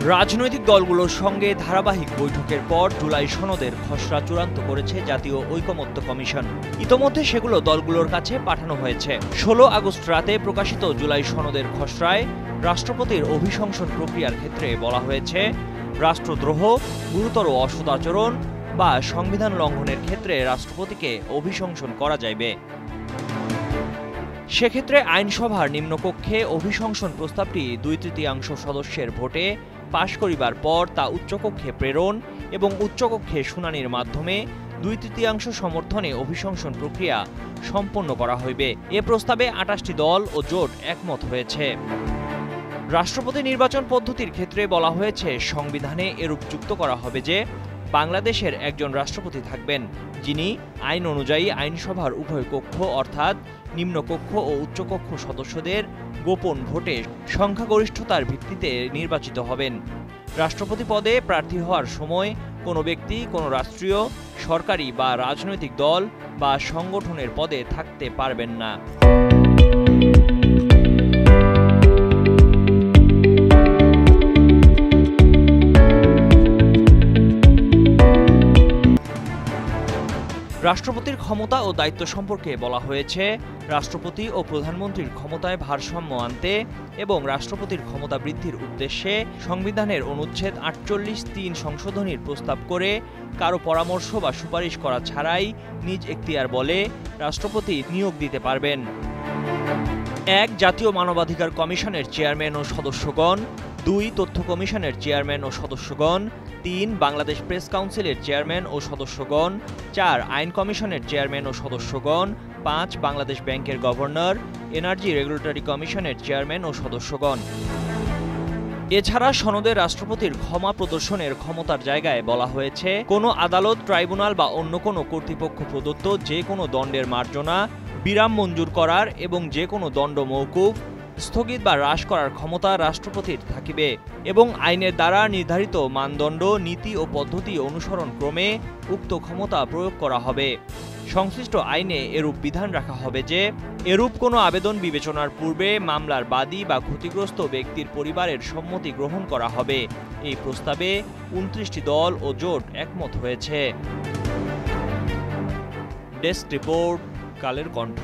রাজনৈতিক দলগুলোর সঙ্গে ধারাবাহিক বৈঠকের পর জুলাই সনদের খসড়া চূড়ান্ত করেছে জাতীয় ঐকমত্য কমিশন। ইতোমধ্যে সেগুলো দলগুলোর কাছে পাঠানো হয়েছে। 16 আগস্ট রাতে প্রকাশিত জুলাই সনদের খসড়ায় রাষ্ট্রপতির অভিশংসন প্রক্রিয়ার ক্ষেত্রে বলা হয়েছে, রাষ্ট্রদ্রোহ, গুরুতর অসদাচরণ বা সংবিধান লঙ্ঘনের ক্ষেত্রে রাষ্ট্রপতিকে অভিশংসন করা যাইবে। সেক্ষেত্রে আইনসভার নিম্নকক্ষে অভিশংসন প্রস্তাবটি 2/3 সদস্যের ভোটে পাশ করিবার পর তা উচ্চকক্ষে প্রেরণ এবং উচ্চকক্ষে শুনানির মাধ্যমে 2/3 সমর্থনে অভিশংসন প্রক্রিয়া সম্পন্ন করা হইবে। এ প্রস্তাবে 28টি দল ও জোট একমত হয়েছে। রাষ্ট্রপতি নির্বাচন পদ্ধতির ক্ষেত্রে বলা হয়েছে, সংবিধানে এরূপ যুক্ত করা হবে যে বাংলাদেশের একজন রাষ্ট্রপতি থাকবেন, যিনি আইন অনুযায়ী আইনসভার উভয় কক্ষ অর্থাৎ নিম্নকক্ষ ও উচ্চকক্ষ সদস্যদের গোপন ভোটে সংখ্যাগরিষ্ঠতার ভিত্তিতে নির্বাচিত হবেন। রাষ্ট্রপতি পদে প্রার্থী হওয়ার সময় কোনো ব্যক্তি কোনো রাষ্ট্রীয়, সরকারি বা রাজনৈতিক দল বা সংগঠনের পদে থাকতে পারবেন না। রাষ্ট্রপতির ক্ষমতা ও দায়িত্ব সম্পর্কে বলা হয়েছে, রাষ্ট্রপতি ও প্রধানমন্ত্রীর ক্ষমতায় ভারসাম্য আনতে এবং রাষ্ট্রপতির ক্ষমতা বৃদ্ধির উদ্দেশ্যে সংবিধানের অনুচ্ছেদ 48(3) সংশোধনীর প্রস্তাব করে কারো পরামর্শ বা সুপারিশ করা ছাড়াই নিজ এখতিয়ার বলে রাষ্ট্রপতি নিয়োগ দিতে পারবেন। 1. জাতীয় মানবাধিকার কমিশনের চেয়ারম্যান ও সদস্যগণ। 2. তথ্য কমিশনের চেয়ারম্যান ও সদস্যগণ। 3. বাংলাদেশ প্রেস কাউন্সিলের চেয়ারম্যান ও সদস্যগণ। 4. আইন কমিশনের চেয়ারম্যান ও সদস্যগণ। 5. বাংলাদেশ ব্যাংকের গভর্নর, এনার্জি রেগুলেটরি কমিশনের চেয়ারম্যান ও সদস্যগণ। এছাড়া সনদে রাষ্ট্রপতির ক্ষমা প্রদর্শনের ক্ষমতার জায়গায় বলা হয়েছে, কোনো আদালত, ট্রাইব্যুনাল বা অন্য কোনো কর্তৃপক্ষ প্রদত্ত যে কোনো দণ্ডের মার্জনা, বিরাম মঞ্জুর করার এবং যে কোনো দণ্ড মওকুফ, স্থগিত বা হ্রাস করার ক্ষমতা রাষ্ট্রপতির থাকিবে এবং আইনের দ্বারা নির্ধারিত মানদণ্ড, নীতি ও পদ্ধতি অনুসরণ ক্রমে উক্ত ক্ষমতা প্রয়োগ করা হবে। সংশ্লিষ্ট আইনে এরূপ বিধান রাখা হবে যে, এরূপ কোনো আবেদন বিবেচনার পূর্বে মামলার বাদী বা ক্ষতিগ্রস্ত ব্যক্তির পরিবারের সম্মতি গ্রহণ করা হবে। এই প্রস্তাবে 29টি দল ও জোট একমত হয়েছে। Desk report, Kaler Kantho.